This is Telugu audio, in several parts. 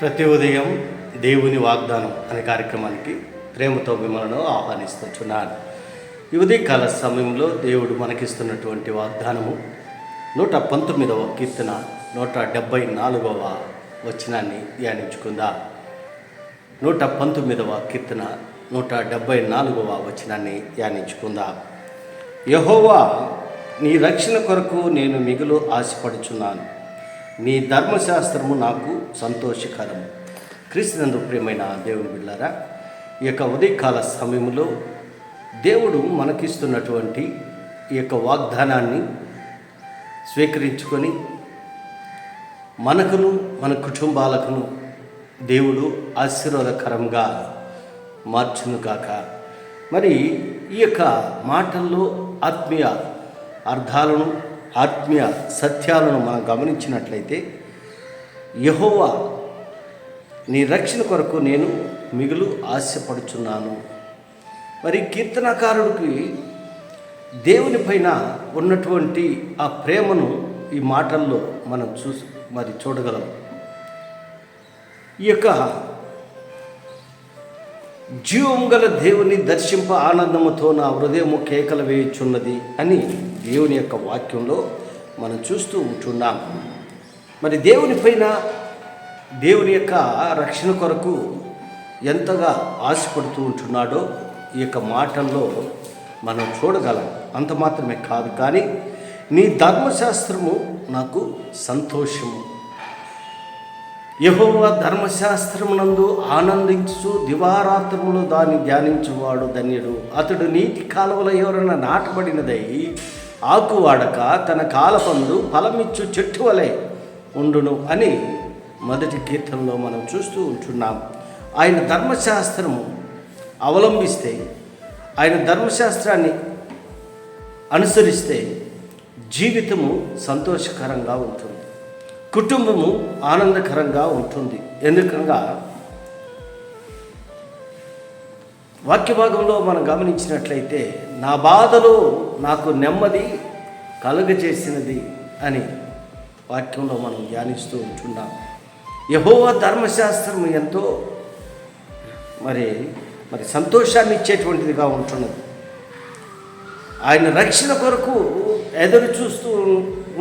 ప్రతి ఉదయం దేవుని వాగ్దానం అనే కార్యక్రమానికి ప్రేమతో మిమ్మల్ని ఆహ్వానిస్తున్నాను. ఈ ఉదయకాల సమయంలో దేవుడు మనకిస్తున్నటువంటి వాగ్దానము 119వ కీర్తన 174వ వచనాన్ని ధ్యానించుకుందాం. 119వ కీర్తన 174వ వచనాన్ని ధ్యానించుకుందాం. యెహోవా, నీ రక్షణ కొరకు నేను మిగులు ఆశపడుచున్నాను. నీ ధర్మశాస్త్రము నాకు సంతోషకరము. క్రీస్తునందు ప్రియమైన దేవుని బిడ్డలారా, ఈ యొక్క ఉదయకాల సమయంలో దేవుడు మనకిస్తున్నటువంటి ఈ యొక్క వాగ్దానాన్ని స్వీకరించుకొని మనకును మన కుటుంబాలకును దేవుడు ఆశీర్వాదకరంగా మార్చునుగాక. మరి ఈ యొక్క మాటల్లో ఆత్మీయ అర్థాలను, ఆత్మీయ సత్యాలను మనం గమనించినట్లయితే, యెహోవా, నీ రక్షణ కొరకు నేను మిగులు ఆశపడుచున్నాను. మరి కీర్తనకారుడికి దేవుని పైన ఉన్నటువంటి ఆ ప్రేమను ఈ మాటల్లో మనం చూడగలం. ఈ యొక్క జీవము గల దేవుని దర్శింప ఆనందముతో నా హృదయము కేకలు వేయుచున్నది అని దేవుని యొక్క వాక్యంలో మనం చూస్తూ ఉంటున్నాం. మరి దేవుని పైన, దేవుని యొక్క రక్షణ కొరకు ఎంతగా ఆశపడుతూ ఉంటున్నాడో ఈ యొక్క మాటల్లో మనం చూడగలం. అంత మాత్రమే కాదు, కానీ నీ ధర్మశాస్త్రము నాకు సంతోషము. యెహోవా ధర్మశాస్త్రమునందు ఆనందించు దివారాత్రములు దాన్ని ధ్యానించువాడు ధన్యుడు. అతడు నీటి కాలువల ఎవరైనా నాటబడినదై ఆకు వాడక తన కాలపందు ఫలమిచ్చు చెట్టు వలె ఉండును అని మొదటి కీర్తనలో మనం చూస్తూ ఉంటున్నాం. ఆయన ధర్మశాస్త్రము అవలంబిస్తే, ఆయన ధర్మశాస్త్రాన్ని అనుసరిస్తే జీవితము సంతోషకరంగా ఉంటుంది, కుటుంబము ఆనందకరంగా ఉంటుంది. ఎందుకనగా వాక్య భాగంలో మనం గమనించినట్లయితే, నా బాధలో నాకు నెమ్మది కలుగజేసినది అని వాక్యంలో మనం ధ్యానిస్తూ ఉంటున్నాం. యెహోవా ధర్మశాస్త్రం ఎంతో మరి సంతోషాన్ని ఇచ్చేటువంటిదిగా ఉంటున్నది. ఆయన రక్షణ కొరకు ఎదురు చూస్తూ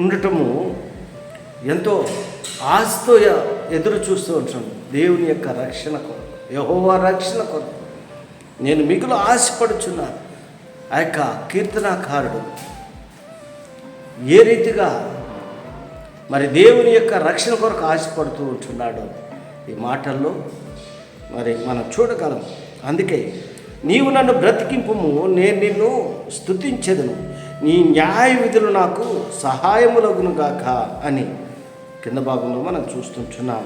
ఉండటము ఎంతో ఆశతో ఎదురు చూస్తూ ఉంటాను. దేవుని యొక్క రక్షణ కొరకు, యెహోవా రక్షణ కొరకు నేను మిగులు ఆశపడుచున్నాను. ఆ యొక్క కీర్తనాకారుడు ఏ రీతిగా మరి దేవుని యొక్క రక్షణ కొరకు ఆశపడుతూ ఉంటున్నాడు ఈ మాటల్లో మరి మనం చూడగలం. అందుకే నీవు నన్ను బ్రతికింపుము, నేను నిన్ను స్తుతించెదను, నీ న్యాయ విధులు నాకు సహాయములగునుగాక అని కింద భాగంలో మనం చూస్తుంటున్నాం.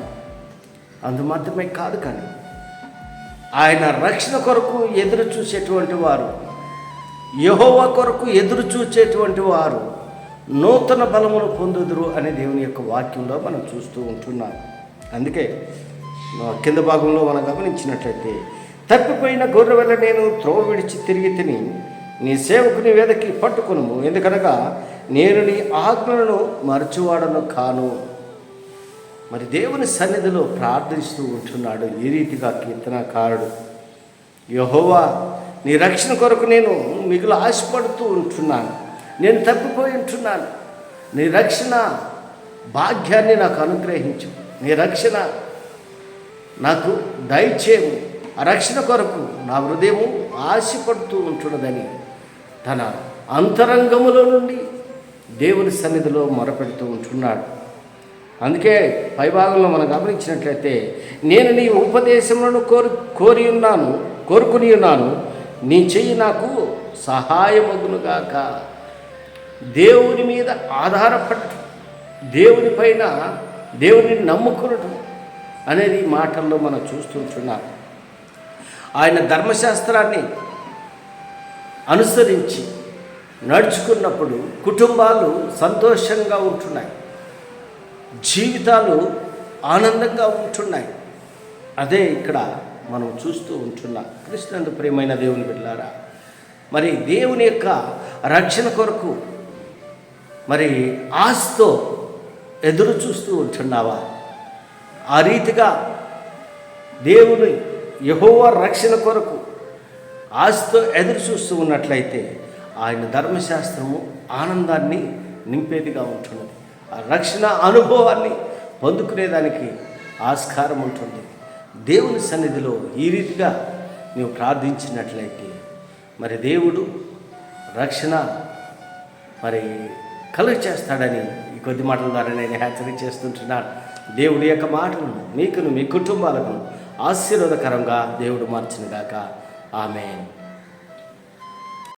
అందు మాత్రమే కాదు, కానీ ఆయన రక్షణ కొరకు ఎదురు చూసేటువంటి వారు, యెహోవా కొరకు ఎదురు చూసేటువంటి వారు నూతన బలమును పొందుదురు అనే దేవుని యొక్క వాక్యంలో మనం చూస్తూ ఉంటున్నాం. అందుకే కింద భాగంలో మనం గమనించినట్లయితే, తప్పిపోయిన గొర్రె వల్ల నేను త్రోవ విడిచి తిరిగి తిని నీ సేవకుని వెదకి పట్టుకొనుము, ఎందుకనగా నేను నీ ఆజ్ఞలను మరచువాడను కాను. మరి దేవుని సన్నిధిలో ప్రార్థిస్తూ ఉంటున్నాడు ఈ రీతిగా కీర్తనకారుడు. యెహోవా, నీ రక్షణ కొరకు నేను మిగులు ఆశపడుతూ ఉంటున్నాను. నేను తప్పిపోయి ఉంటున్నాను. నీ రక్షణ భాగ్యాన్ని నాకు అనుగ్రహించు, నీ రక్షణ నాకు దయచేయము. ఆ రక్షణ కొరకు నా హృదయము ఆశపడుతూ ఉంటున్నదని తన అంతరంగములో నుండి దేవుని సన్నిధిలో మొరపెడుతూ ఉంటున్నాడు. అందుకే పైభాగంలో మనం గమనించినట్లయితే, నేను నీ ఉపదేశములను కోరుకుని ఉన్నాను, నీ చెయ్యి నాకు సహాయమగునుగాక. దేవుని మీద ఆధారపడటం, దేవుని పైన దేవుని నమ్ముకునటం అనేది మాటల్లో మనం చూస్తుంటున్నాం. ఆయన ధర్మశాస్త్రాన్ని అనుసరించి నడుచుకున్నప్పుడు కుటుంబాలు సంతోషంగా ఉంటున్నాయి, జీవితాలు ఆనందంగా ఉంటున్నాయి. అదే ఇక్కడ మనం చూస్తూ ఉంటున్నాం. క్రీస్తునందు ప్రియమైన దేవుని బిడ్డలారా, మరి దేవుని యొక్క రక్షణ కొరకు మరి ఆశతో ఎదురు చూస్తూ ఉంటున్నావా? ఆ రీతిగా దేవుని యెహోవా రక్షణ కొరకు ఆశతో ఎదురు చూస్తూ ఉన్నట్లయితే ఆయన ధర్మశాస్త్రము ఆనందాన్ని నింపేదిగా ఉంటున్నది. ఆ రక్షణ అనుభవాన్ని పొందుకునేదానికి ఆస్కారం ఉంటుంది. దేవుని సన్నిధిలో ఈ రీతిగా నీవు ప్రార్థించినట్లయితే మరి దేవుడు రక్షణ మరి కలుగ చేస్తాడని ఈ కొద్ది మాటల ద్వారా నేను హెచ్చరిక చేస్తుంటున్నాను. దేవుడి యొక్క మాటలను మీకును మీ కుటుంబాలకు ఆశీర్వాదకరంగా దేవుడు మార్చునుగాక. ఆమేన్.